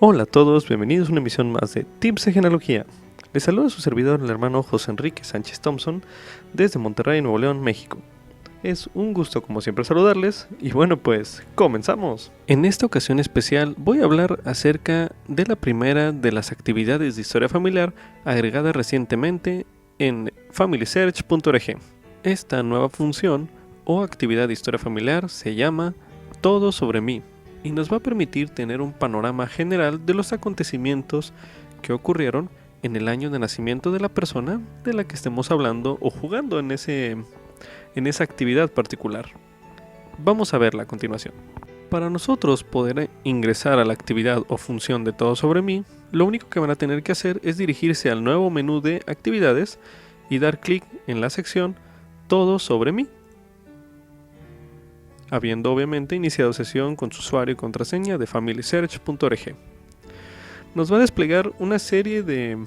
Hola a todos, bienvenidos a una emisión más de Tips de Genealogía. Les saluda su servidor, el hermano José Enrique Sánchez Thompson, desde Monterrey, Nuevo León, México. Es un gusto como siempre saludarles y bueno pues, ¡comenzamos! En esta ocasión especial voy a hablar acerca de la primera de las actividades de historia familiar agregada recientemente en familysearch.org. Esta nueva función o actividad de historia familiar se llama Todo sobre mí y nos va a permitir tener un panorama general de los acontecimientos que ocurrieron en el año de nacimiento de la persona de la que estemos hablando o jugando en esa actividad particular. Vamos a verla a continuación. Para nosotros poder ingresar a la actividad o función de Todo sobre mí, lo único que van a tener que hacer es dirigirse al nuevo menú de actividades y dar clic en la sección Todo sobre mí, habiendo obviamente iniciado sesión con su usuario y contraseña de familysearch.org. Nos va a desplegar una serie de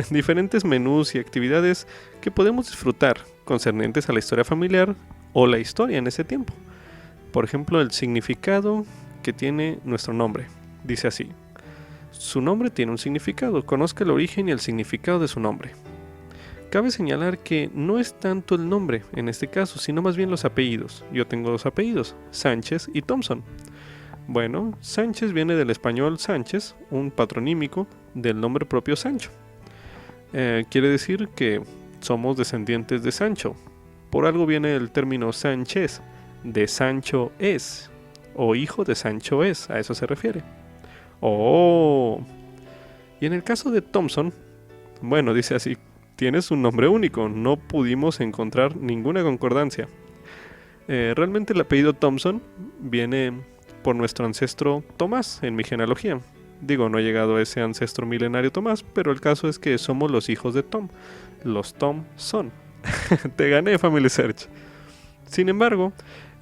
diferentes menús y actividades que podemos disfrutar concernientes a la historia familiar o la historia en ese tiempo. Por ejemplo, el significado que tiene nuestro nombre. Dice así: su nombre tiene un significado, conozca el origen y el significado de su nombre. Cabe señalar que no es tanto el nombre en este caso, sino más bien los apellidos. Yo tengo dos apellidos, Sánchez y Thompson. Bueno, Sánchez viene del español Sánchez, un patronímico del nombre propio Sancho. Quiere decir que somos descendientes de Sancho. Por algo viene el término Sánchez, de Sancho es, o hijo de Sancho es, a eso se refiere. Oh. Y en el caso de Thompson, bueno, dice así: tienes un nombre único, no pudimos encontrar ninguna concordancia. Realmente el apellido Thompson viene por nuestro ancestro Tomás en mi genealogía. Digo, no he llegado a ese ancestro milenario Tomás, pero el caso es que somos los hijos de Tom. Los Tom son. Te gané, Family Search. Sin embargo,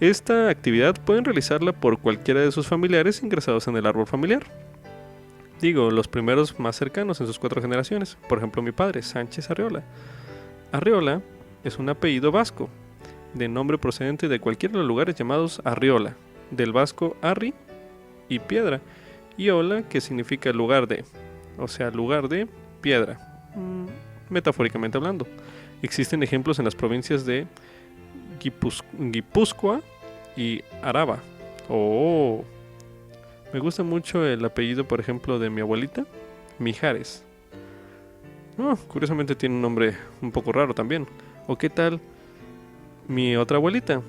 esta actividad pueden realizarla por cualquiera de sus familiares ingresados en el árbol familiar. Digo, los primeros más cercanos en sus 4 generaciones. Por ejemplo, mi padre, Sánchez Arriola. Arriola es un apellido vasco, de nombre procedente de cualquiera de los lugares llamados Arriola, del vasco arri y piedra, y ola, que significa lugar de, o sea, lugar de piedra, metafóricamente hablando. Existen ejemplos en las provincias de Guipúzcoa y Araba. Oh. Me gusta mucho el apellido, por ejemplo, de mi abuelita, Mijares. Curiosamente tiene un nombre un poco raro también. ¿O qué tal mi otra abuelita,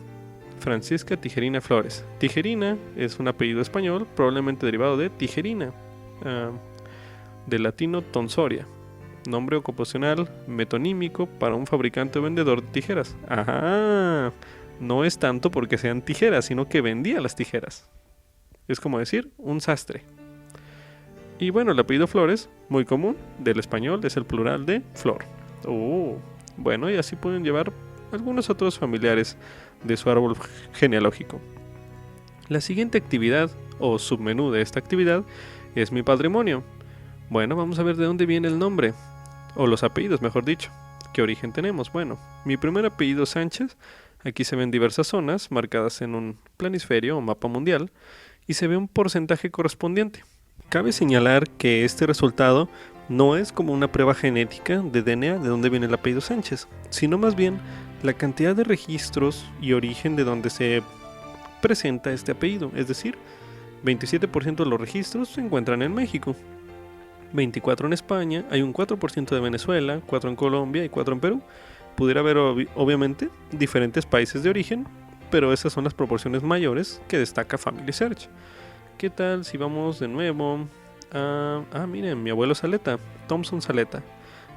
Francisca Tijerina Flores? Tijerina es un apellido español, probablemente derivado de tijerina, del latino tonsoria, nombre ocupacional metonímico para un fabricante o vendedor de tijeras. Ajá, no es tanto porque sean tijeras, sino que vendía las tijeras. Es como decir, un sastre. Y bueno, el apellido Flores, muy común, del español, es el plural de flor. Bueno, y así pueden llevar algunos otros familiares de su árbol genealógico. La siguiente actividad, o submenú de esta actividad, es mi patrimonio. Bueno, vamos a ver de dónde viene el nombre, o los apellidos, mejor dicho. ¿Qué origen tenemos? Bueno, mi primer apellido Sánchez, aquí se ven diversas zonas marcadas en un planisferio o mapa mundial, y se ve un porcentaje correspondiente. Cabe señalar que este resultado no es como una prueba genética de DNA de dónde viene el apellido Sánchez, sino más bien la cantidad de registros y origen de donde se presenta este apellido. Es decir, 27% de los registros se encuentran en México, 24% en España, hay un 4% de Venezuela, 4% en Colombia y 4% en Perú. Pudiera haber obviamente diferentes países de origen, pero esas son las proporciones mayores que destaca Family Search. ¿Qué tal si vamos de nuevo a... miren, mi abuelo Saleta, Thompson Saleta.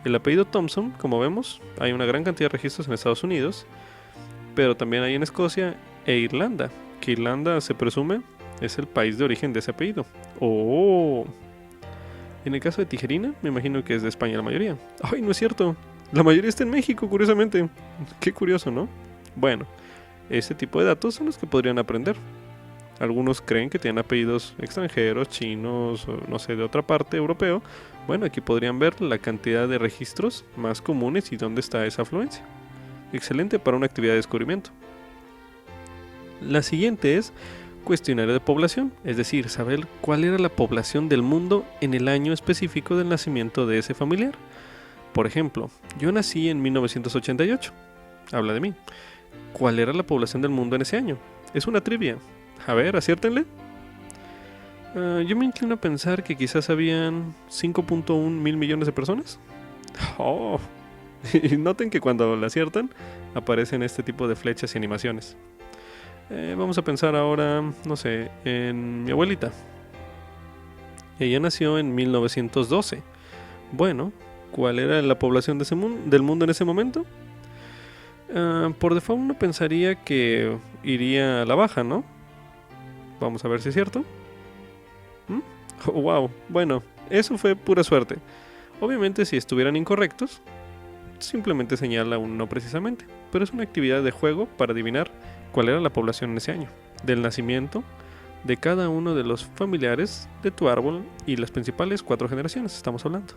El apellido Thompson, como vemos, hay una gran cantidad de registros en Estados Unidos, pero también hay en Escocia e Irlanda, que Irlanda se presume es el país de origen de ese apellido. En el caso de Tijerina, me imagino que es de España la mayoría. ¡Ay, no es cierto! La mayoría está en México, curiosamente. Qué curioso, ¿no? Bueno, este tipo de datos son los que podrían aprender. Algunos creen que tienen apellidos extranjeros, chinos, o no sé, de otra parte, europeo. Bueno, aquí podrían ver la cantidad de registros más comunes y dónde está esa afluencia. Excelente para una actividad de descubrimiento. La siguiente es cuestionario de población, es decir, saber cuál era la población del mundo en el año específico del nacimiento de ese familiar. Por ejemplo, yo nací en 1988. Habla de mí. ¿Cuál era la población del mundo en ese año? Es una trivia. A ver, aciértenle. Yo me inclino a pensar que quizás habían 5.1 mil millones de personas. Oh. Y noten que cuando la aciertan, aparecen este tipo de flechas y animaciones. Vamos a pensar ahora, no sé, en mi abuelita. Ella nació en 1912. Bueno, ¿cuál era la población de del mundo en ese momento? Por default uno pensaría que iría a la baja, ¿no? Vamos a ver si es cierto. Oh, wow, bueno, eso fue pura suerte. Obviamente si estuvieran incorrectos, simplemente señala un no precisamente, pero es una actividad de juego para adivinar cuál era la población en ese año, del nacimiento de cada uno de los familiares de tu árbol y las principales 4 generaciones, estamos hablando.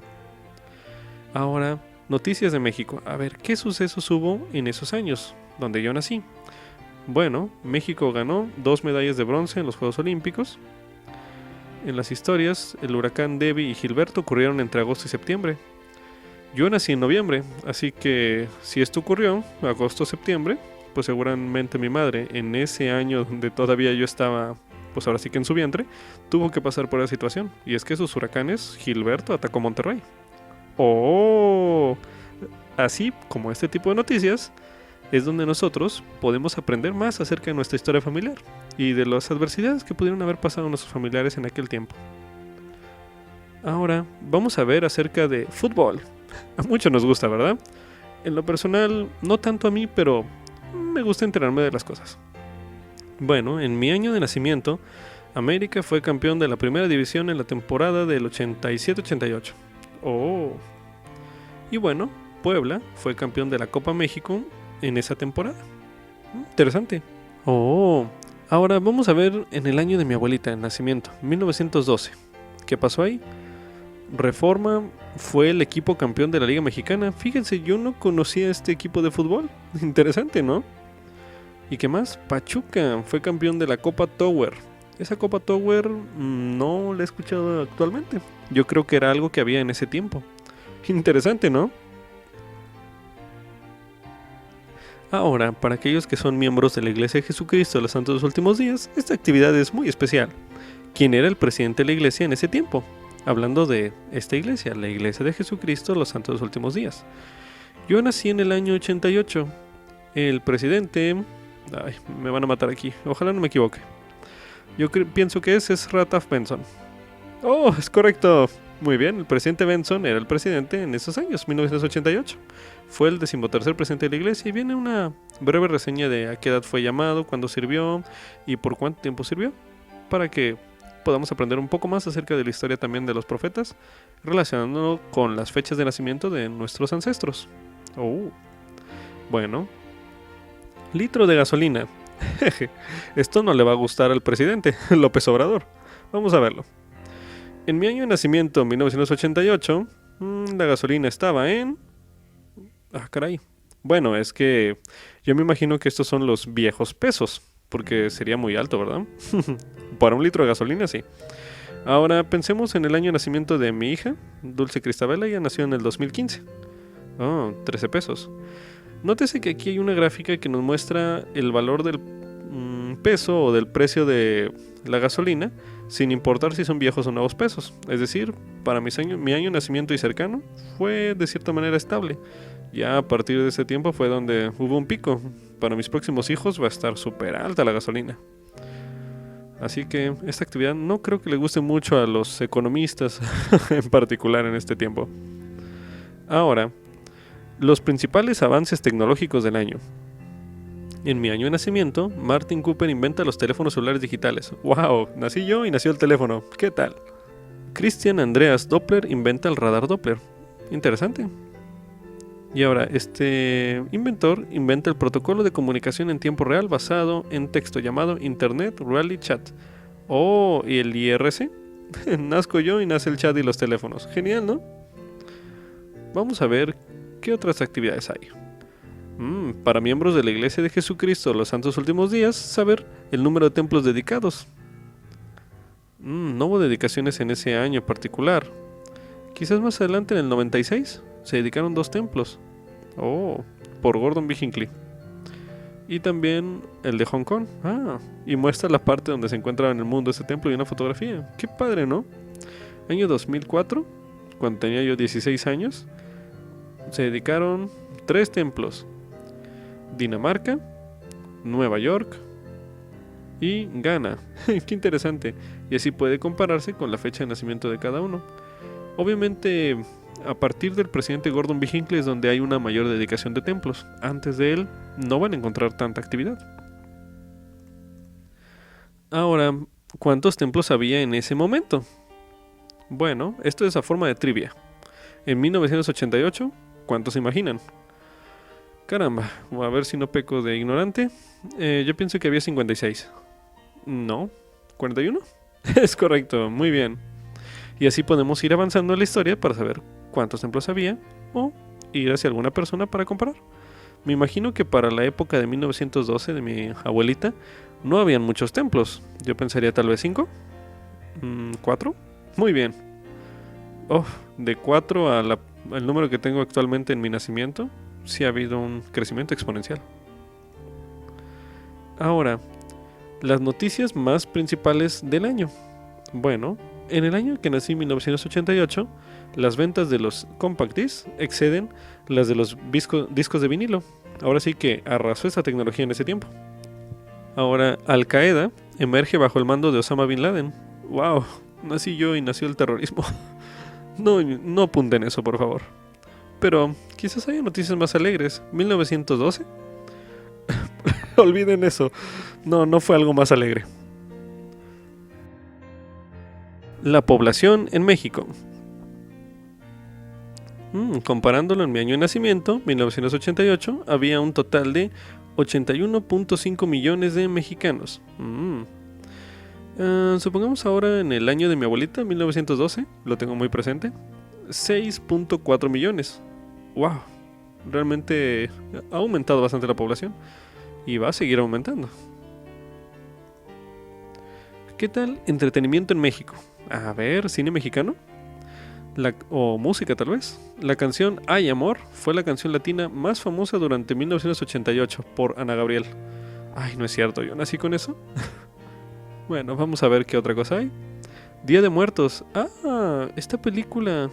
Ahora, noticias de México. A ver, ¿qué sucesos hubo en esos años donde yo nací? Bueno, México ganó 2 medallas de bronce en los Juegos Olímpicos. En las historias, el huracán Debby y Gilberto ocurrieron entre agosto y septiembre. Yo nací en noviembre, así que si esto ocurrió, agosto-septiembre, pues seguramente mi madre, en ese año donde todavía yo estaba, pues ahora sí que en su vientre, tuvo que pasar por esa situación. Y es que esos huracanes, Gilberto atacó Monterrey. ¡Oh! Así como este tipo de noticias, es donde nosotros podemos aprender más acerca de nuestra historia familiar y de las adversidades que pudieron haber pasado nuestros familiares en aquel tiempo. Ahora, vamos a ver acerca de fútbol. A muchos nos gusta, ¿verdad? En lo personal, no tanto a mí, pero me gusta enterarme de las cosas. Bueno, en mi año de nacimiento, América fue campeón de la primera división en la temporada del 87-88. Oh. Y bueno, Puebla fue campeón de la Copa México en esa temporada. Interesante. Oh. Ahora vamos a ver en el año de mi abuelita de nacimiento, 1912. ¿Qué pasó ahí? Reforma fue el equipo campeón de la Liga Mexicana. Fíjense, yo no conocía este equipo de fútbol. Interesante, ¿no? ¿Y qué más? Pachuca fue campeón de la Copa Tower. Esa Copa Tower no la he escuchado actualmente. Yo creo que era algo que había en ese tiempo. Interesante, ¿no? Ahora, para aquellos que son miembros de la Iglesia de Jesucristo de los Santos de los Últimos Días, esta actividad es muy especial. ¿Quién era el presidente de la iglesia en ese tiempo? Hablando de esta iglesia, la Iglesia de Jesucristo de los Santos de los Últimos Días. Yo nací en el año 88. El presidente... Ay, me van a matar aquí. Ojalá no me equivoque. Yo pienso que es Rataf Benson. ¡Oh, es correcto! Muy bien, el presidente Benson era el presidente en esos años, 1988. Fue el 13º presidente de la iglesia y viene una breve reseña de a qué edad fue llamado, cuándo sirvió y por cuánto tiempo sirvió, para que podamos aprender un poco más acerca de la historia también de los profetas, relacionándolo con las fechas de nacimiento de nuestros ancestros. Oh, bueno. Litro de gasolina. Esto no le va a gustar al presidente, López Obrador. Vamos a verlo. En mi año de nacimiento, 1988, la gasolina estaba en... Ah, caray. Bueno, es que yo me imagino que estos son los viejos pesos, porque sería muy alto, ¿verdad? Para un litro de gasolina, sí. Ahora pensemos en el año de nacimiento de mi hija, Dulce Cristabela. Ella nació en el 2015. Oh, 13 pesos. Nótese que aquí hay una gráfica que nos muestra el valor del peso o del precio de la gasolina, sin importar si son viejos o nuevos pesos. Es decir, para mi año de nacimiento y cercano fue de cierta manera estable. Ya a partir de ese tiempo fue donde hubo un pico. Para mis próximos hijos va a estar súper alta la gasolina. Así que esta actividad no creo que le guste mucho a los economistas en particular en este tiempo. Ahora, los principales avances tecnológicos del año. En mi año de nacimiento, Martin Cooper inventa los teléfonos celulares digitales. ¡Wow! Nací yo y nació el teléfono. ¿Qué tal? Christian Andreas Doppler inventa el radar Doppler. Interesante. Y ahora, este inventor inventa el protocolo de comunicación en tiempo real basado en texto llamado Internet Reality Chat. Oh, ¿y el IRC? Nazco yo y nace el chat y los teléfonos. Genial, ¿no? Vamos a ver qué otras actividades hay. Para miembros de la Iglesia de Jesucristo de los Santos Últimos Días, saber el número de templos dedicados. No hubo dedicaciones en ese año particular. Quizás más adelante, en el 96, se dedicaron 2 templos. Por Gordon B. Hinckley. Y también el de Hong Kong. Y muestra la parte donde se encuentra en el mundo ese templo y una fotografía. Qué padre, ¿no? Año 2004, cuando tenía yo 16 años, se dedicaron 3 templos. Dinamarca, Nueva York y Ghana. Qué interesante. Y así puede compararse con la fecha de nacimiento de cada uno. Obviamente, a partir del presidente Gordon B. Hinckley es donde hay una mayor dedicación de templos. Antes de él no van a encontrar tanta actividad. Ahora, ¿cuántos templos había en ese momento? Bueno, esto es a forma de trivia. En 1988, ¿cuántos se imaginan? Caramba, a ver si no peco de ignorante. Yo pienso que había 56. No, ¿41? Es correcto, muy bien. Y así podemos ir avanzando en la historia para saber cuántos templos había o ir hacia alguna persona para comparar. Me imagino que para la época de 1912 de mi abuelita no habían muchos templos. Yo pensaría tal vez 5, 4. Muy bien. De 4 al número que tengo actualmente en mi nacimiento, sí ha habido un crecimiento exponencial. Ahora, las noticias más principales del año. Bueno, en el año que nací, 1988, las ventas de los compact discs exceden las de los discos de vinilo. Ahora sí que arrasó esa tecnología en ese tiempo. Ahora, Al Qaeda emerge bajo el mando de Osama Bin Laden. ¡Wow! Nací yo y nació el terrorismo. No apunten eso, por favor. Pero quizás haya noticias más alegres. 1912. Olviden eso. No fue algo más alegre. La población en México. Comparándolo en mi año de nacimiento, 1988, había un total de 81.5 millones de mexicanos. Supongamos ahora en el año de mi abuelita, 1912, lo tengo muy presente, 6.4 millones. ¡Wow! Realmente ha aumentado bastante la población y va a seguir aumentando. ¿Qué tal entretenimiento en México? A ver, ¿cine mexicano? O música tal vez. La canción Ay Amor fue la canción latina más famosa durante 1988 por Ana Gabriel. Ay, no es cierto, yo nací con eso. Bueno, vamos a ver qué otra cosa hay. Día de Muertos. Esta película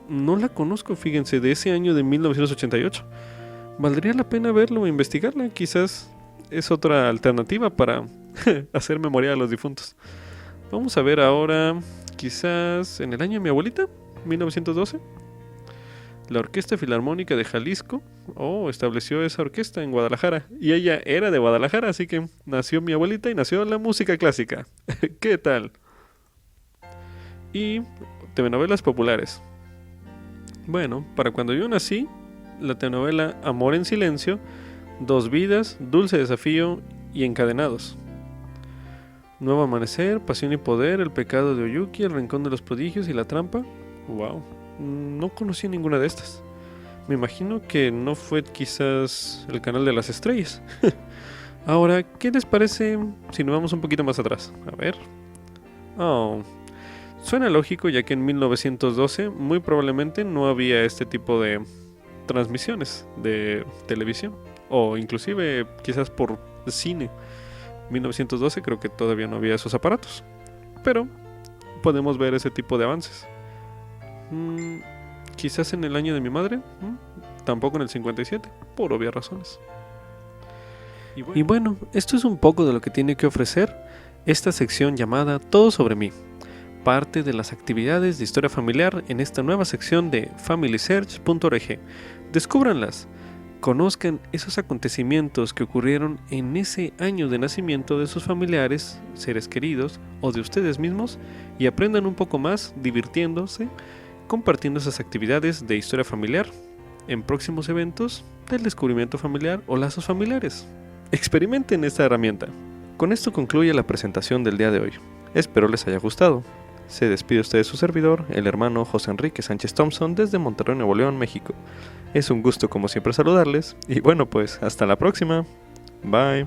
no la conozco, fíjense, de ese año de 1988. Valdría la pena verlo o investigarla. Quizás es otra alternativa para hacer memoria a los difuntos. Vamos a ver ahora, quizás en el año de mi abuelita, 1912. La Orquesta Filarmónica de Jalisco estableció esa orquesta en Guadalajara. Y ella era de Guadalajara, así que nació mi abuelita y nació la música clásica. ¿Qué tal? Y telenovelas populares. Bueno, para cuando yo nací, la telenovela Amor en Silencio, Dos Vidas, Dulce Desafío y Encadenados. Nuevo Amanecer, Pasión y Poder, El Pecado de Oyuki, El Rincón de los Prodigios y La Trampa. Wow, no conocí ninguna de estas. Me imagino que no fue quizás el Canal de las Estrellas. Ahora, ¿qué les parece si nos vamos un poquito más atrás? A ver. Suena lógico, ya que en 1912 muy probablemente no había este tipo de transmisiones de televisión, o inclusive quizás por cine. 1912 creo que todavía no había esos aparatos, pero podemos ver ese tipo de avances. Quizás en el año de mi madre, tampoco en el 57, por obvias razones. Y bueno, esto es un poco de lo que tiene que ofrecer esta sección llamada Todo sobre mí, parte de las actividades de historia familiar en esta nueva sección de familysearch.org. Descúbranlas, conozcan esos acontecimientos que ocurrieron en ese año de nacimiento de sus familiares, seres queridos o de ustedes mismos, y aprendan un poco más divirtiéndose, compartiendo esas actividades de historia familiar en próximos eventos del descubrimiento familiar o lazos familiares. Experimenten esta herramienta. Con esto concluye la presentación del día de hoy. Espero les haya gustado. Se despide usted de su servidor, el hermano José Enrique Sánchez Thompson, desde Monterrey, Nuevo León, México. Es un gusto como siempre saludarles, y bueno pues, hasta la próxima. Bye.